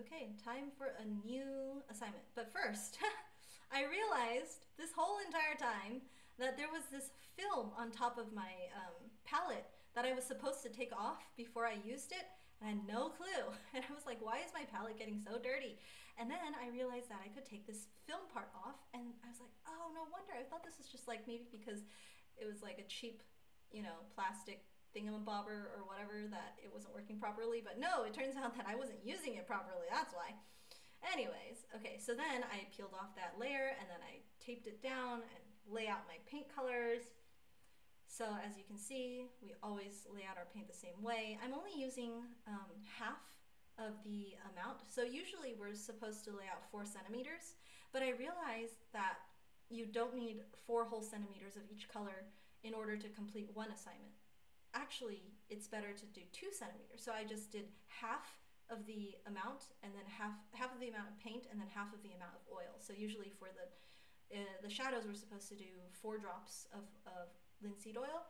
Okay, time for a new assignment. But first, I realized this whole entire time that there was this film on top of my palette that I was supposed to take off before I used it, and I had no clue. And I was like, why is my palette getting so dirty? And then I realized that I could take this film part off, and I was like, oh, no wonder. I thought this was just like maybe because it was like a cheap, plastic thingamabobber or whatever that it wasn't working properly. But no, it turns out that I wasn't using it properly. That's why. Anyways, okay, so then I peeled off that layer and then I taped it down and lay out my paint colors. So as you can see, we always lay out our paint the same way. I'm only using half of the amount. So usually we're supposed to lay out 4 centimeters, but I realized that you don't need 4 whole centimeters of each color in order to complete one assignment. Actually, it's better to do 2 centimeters. So I just did half of the amount and then half of the amount of paint and then half of the amount of oil. So usually for the shadows we're supposed to do 4 drops of linseed oil,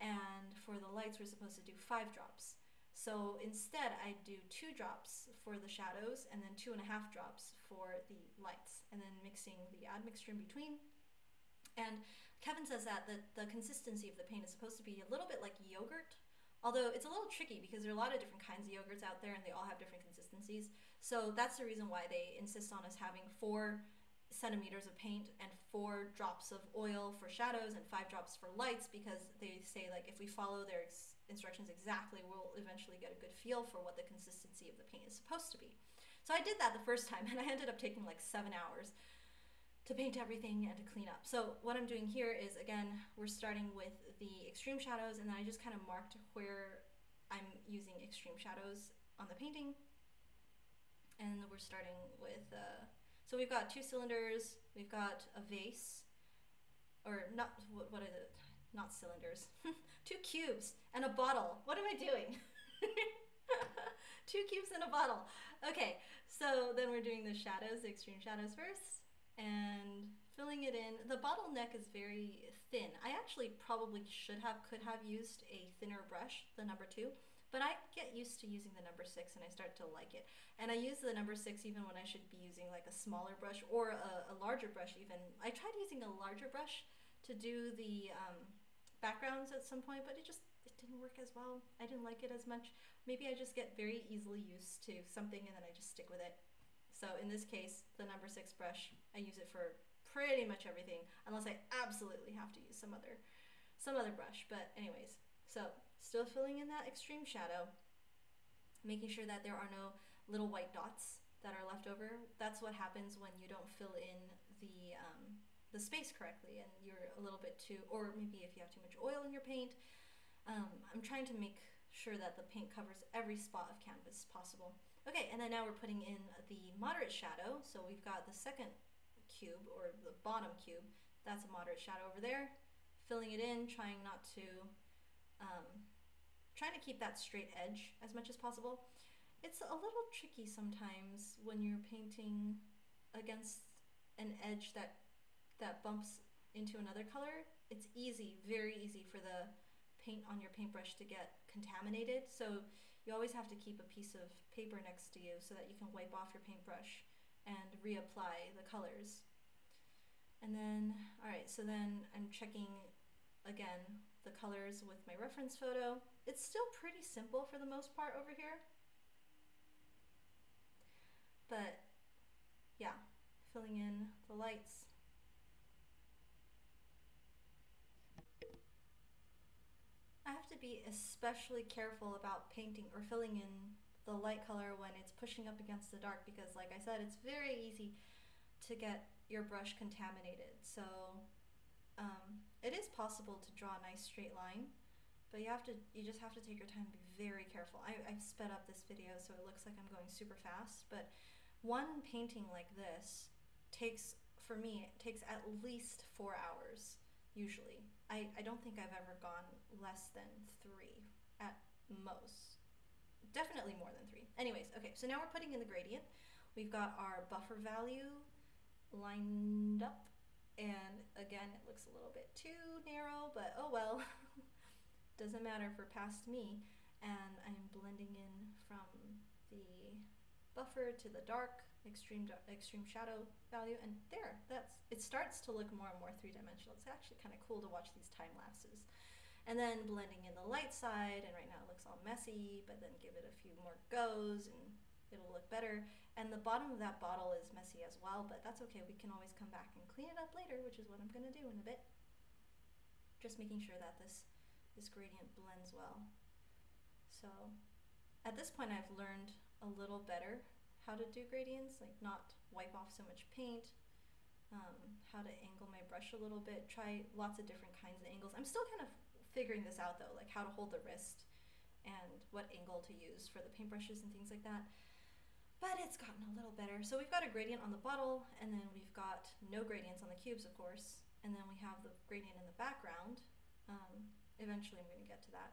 and for the lights we're supposed to do 5 drops. So instead I do 2 drops for the shadows and then 2.5 drops for the lights, and then mixing the admixture in between. And Kevin says that the consistency of the paint is supposed to be a little bit like yogurt, although it's a little tricky because there are a lot of different kinds of yogurts out there and they all have different consistencies. So that's the reason why they insist on us having 4 centimeters of paint and 4 drops of oil for shadows and 5 drops for lights, because they say like if we follow their instructions exactly, we'll eventually get a good feel for what the consistency of the paint is supposed to be. So I did that the first time and I ended up taking like 7 hours to paint everything and to clean up. So what I'm doing here is, again, we're starting with the extreme shadows, and then I just kind of marked where I'm using extreme shadows on the painting. And we're starting with, so we've got 2 cylinders, we've got a vase, or not, what is it? Not cylinders. 2 cubes and a bottle. What am I doing? 2 cubes and a bottle. Okay, so then we're doing the shadows, the extreme shadows first, and filling it in. The bottle neck is very thin. I actually probably could have used a thinner brush, the number 2, but I get used to using the number 6 and I start to like it. And I use the number 6 even when I should be using like a smaller brush or a larger brush even. I tried using a larger brush to do the backgrounds at some point, but it didn't work as well. I didn't like it as much. Maybe I just get very easily used to something and then I just stick with it. So in this case, the number 6 brush, I use it for pretty much everything, unless I absolutely have to use some other brush. But anyways, so still filling in that extreme shadow, making sure that there are no little white dots that are left over. That's what happens when you don't fill in the space correctly and you're a little bit too, or maybe if you have too much oil in your paint. I'm trying to make sure that the paint covers every spot of canvas possible. Okay, and then now we're putting in the moderate shadow. So we've got the second cube, or the bottom cube. That's a moderate shadow over there. Filling it in, trying to keep that straight edge as much as possible. It's a little tricky sometimes when you're painting against an edge that bumps into another color. It's easy, very easy for the paint on your paintbrush to get contaminated, so you always have to keep a piece of paper next to you so that you can wipe off your paintbrush and reapply the colors. And then, alright, so then I'm checking again the colors with my reference photo. It's still pretty simple for the most part over here, but yeah, filling in the lights. I have to be especially careful about painting or filling in the light color when it's pushing up against the dark, because like I said, it's very easy to get your brush contaminated. So it is possible to draw a nice straight line, but you just have to take your time and be very careful. I've sped up this video so it looks like I'm going super fast, but one painting like this for me, it takes at least 4 hours. Usually. I don't think I've ever gone less than 3 at most. Definitely more than 3. Anyways, okay, so now we're putting in the gradient. We've got our buffer value lined up, and again, it looks a little bit too narrow, but oh well. Doesn't matter for past me. And I'm blending in from the buffer to the dark, extreme shadow value, and there, it starts to look more and more three-dimensional. It's actually kind of cool to watch these time lapses. And then blending in the light side, and right now it looks all messy, but then give it a few more goes and it'll look better. And the bottom of that bottle is messy as well, but that's okay. We can always come back and clean it up later, which is what I'm gonna do in a bit. Just making sure that this gradient blends well. So at this point I've learned a little better how to do gradients, like not wipe off so much paint, how to angle my brush a little bit, try lots of different kinds of angles. I'm still kind of figuring this out though, like how to hold the wrist and what angle to use for the paintbrushes and things like that. But it's gotten a little better. So we've got a gradient on the bottle, and then we've got no gradients on the cubes, of course, and then we have the gradient in the background. Eventually I'm going to get to that.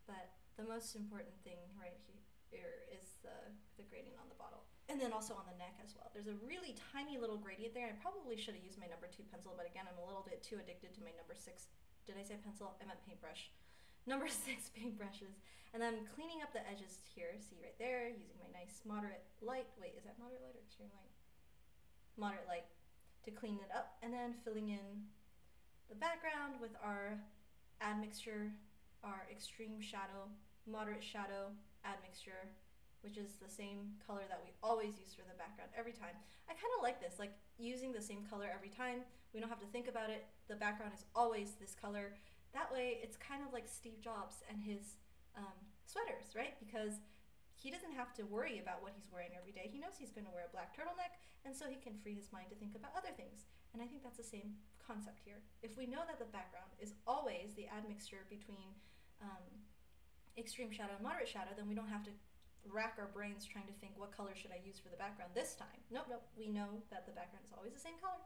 But the most important thing right here is the gradient on the bottle. And then also on the neck as well. There's a really tiny little gradient there. I probably should have used my number 2 pencil, but again, I'm a little bit too addicted to my number 6. Did I say pencil? I meant paintbrush. Number 6 paintbrushes. And then I'm cleaning up the edges here, see right there, using my nice moderate light. Wait, is that moderate light or extreme light? Moderate light to clean it up. And then filling in the background with our admixture, our extreme shadow, moderate shadow admixture, which is the same color that we always use for the background every time. I kind of like this, like using the same color every time. We don't have to think about it. The background is always this color. That way, it's kind of like Steve Jobs and his sweaters, right? Because he doesn't have to worry about what he's wearing every day. He knows he's going to wear a black turtleneck, and so he can free his mind to think about other things. And I think that's the same concept here. If we know that the background is always the admixture between extreme shadow and moderate shadow, then we don't have to rack our brains trying to think what color should I use for the background this time. Nope, we know that the background is always the same color.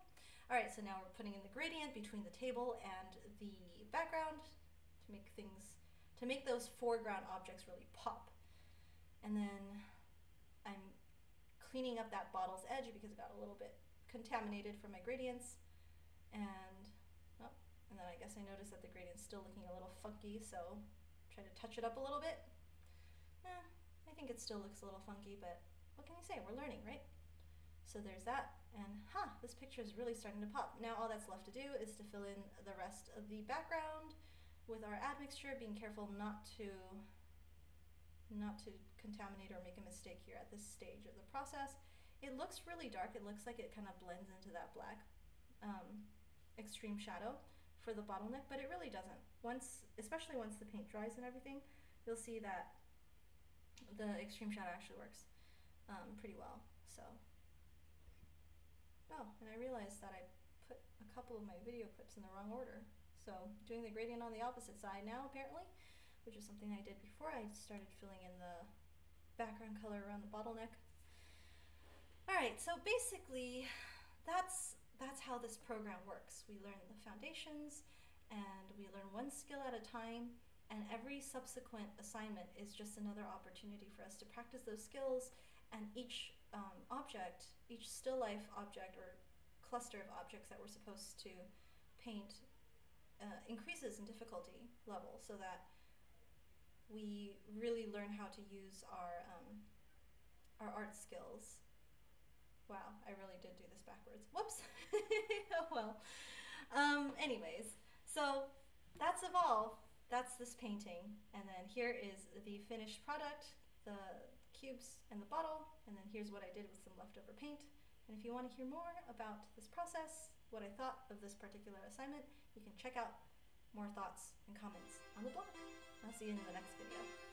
All right, so now we're putting in the gradient between the table and the background to make those foreground objects really pop. And then I'm cleaning up that bottle's edge because it got a little bit contaminated from my gradients. And then I guess I noticed that the gradient's still looking a little funky, so try to touch it up a little bit. I think it still looks a little funky, but what can you say? We're learning, right? So there's that, and this picture is really starting to pop. Now all that's left to do is to fill in the rest of the background with our admixture, being careful not to contaminate or make a mistake here at this stage of the process. It looks really dark. It looks like it kind of blends into that black extreme shadow for the bottleneck, but it really doesn't. Especially once the paint dries and everything, you'll see that the extreme shadow actually works pretty well. So, and I realized that I put a couple of my video clips in the wrong order. So doing the gradient on the opposite side now, apparently, which is something I did before I started filling in the background color around the bottleneck. All right, so basically that's how this program works. We learn the foundations, and we learn one skill at a time, and every subsequent assignment is just another opportunity for us to practice those skills, and each object, each still life object or cluster of objects that we're supposed to paint increases in difficulty level, so that we really learn how to use our art skills. Wow, I really did do this backwards. Whoops. Oh well. Anyways, so that's Evolve. That's this painting, and then here is the finished product, the cubes and the bottle, and then here's what I did with some leftover paint. And if you want to hear more about this process, what I thought of this particular assignment, you can check out more thoughts and comments on the blog. I'll see you in the next video.